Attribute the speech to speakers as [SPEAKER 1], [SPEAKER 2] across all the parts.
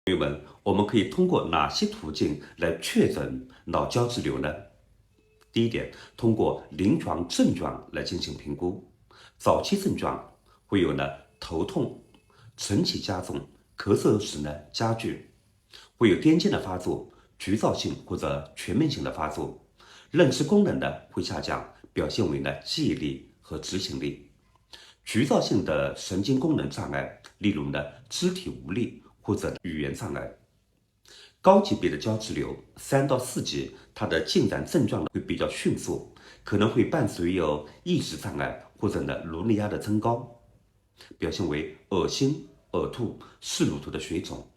[SPEAKER 1] 朋友们，我们可以通过哪些途径来确诊脑胶质瘤呢？第一点，通过临床症状来进行评估。早期症状会有头痛、晨起加重、咳嗽时加剧，会有癫痫的发作、局灶性或者全面性的发作，认知功能会下降，表现为记忆力和执行力。局灶性的神经功能障碍，例如肢体无力或者语言障碍。高级别的胶质瘤3到4级，它的进展症状会比较迅速，可能会伴随有意识障碍或者颅内压的增高，表现为恶心、呕吐、视乳头的水肿。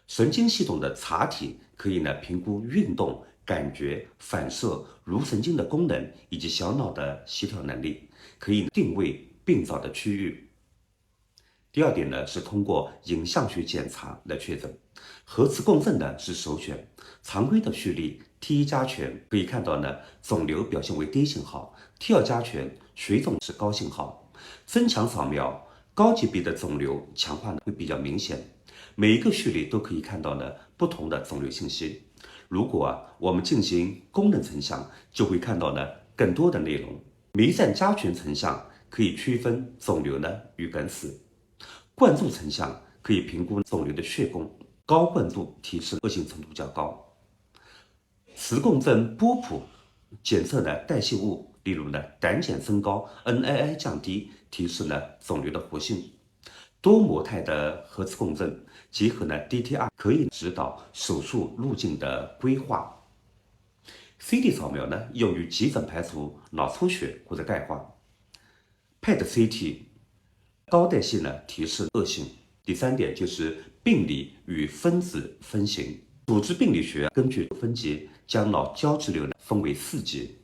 [SPEAKER 1] 神经系统的查体可以评估运动、感觉、反射、颅神经的功能以及小脑的协调能力，可以定位病灶的区域。第二点是通过影像学检查来确诊，核磁共振是首选。常规的序列 T1 加权可以看到肿瘤表现为低信号，T2 加权水肿是高信号。增强扫描高级别的肿瘤强化会比较明显，每一个序列都可以看到不同的肿瘤信息。如果我们进行功能成像，就会看到更多的内容。弥散加权成像可以区分肿瘤与梗死。灌注成像可以评估肿瘤的血供，高灌注提示恶性程度较高。磁共振波谱检测代谢物，例如胆碱升高、NII 降低，提示肿瘤的活性。多模态的核磁共振结合DTR，可以指导手术路径的规划。CT 扫描用于急诊排除脑出血或者钙化。PET-CT 高代谢提示恶性。第三点就是病理与分子分型。组织病理学根据分级将脑胶质瘤分为4级。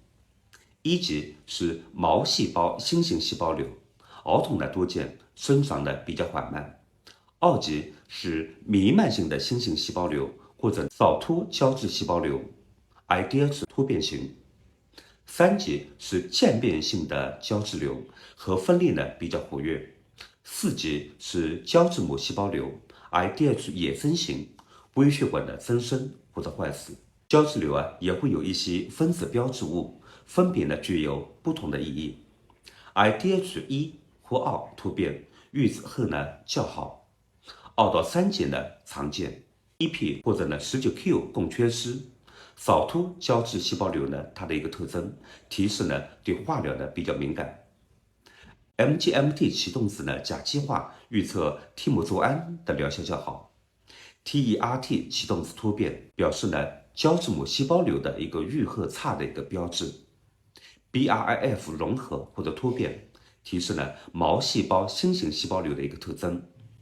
[SPEAKER 1] 一级是毛细胞新型细胞瘤，儿童多见，生长比较缓慢。2级是弥漫性的新型细胞瘤或者早突胶质细胞瘤 ，IDH 突变型。3级是渐变性的胶质瘤，核分裂比较活跃。4级是胶质母细胞瘤 ，IDH 野生型，微血管的增生或者坏死。胶质瘤也会有一些分子标志物，分别具有不同的意义。IDH1 或2突变，预子后较好。2到3级常见，EP 或者19Q 共缺失。早突胶质细胞瘤它的一个特征，提示对化疗比较敏感。MGMT 启动子甲基化，预测替莫唑胺的疗效较好。TERT 启动子突变，表示胶质母细胞瘤的一个预后差的一个标志。BRIF 融合或者突变，提示毛细胞新型细胞瘤的一个特征。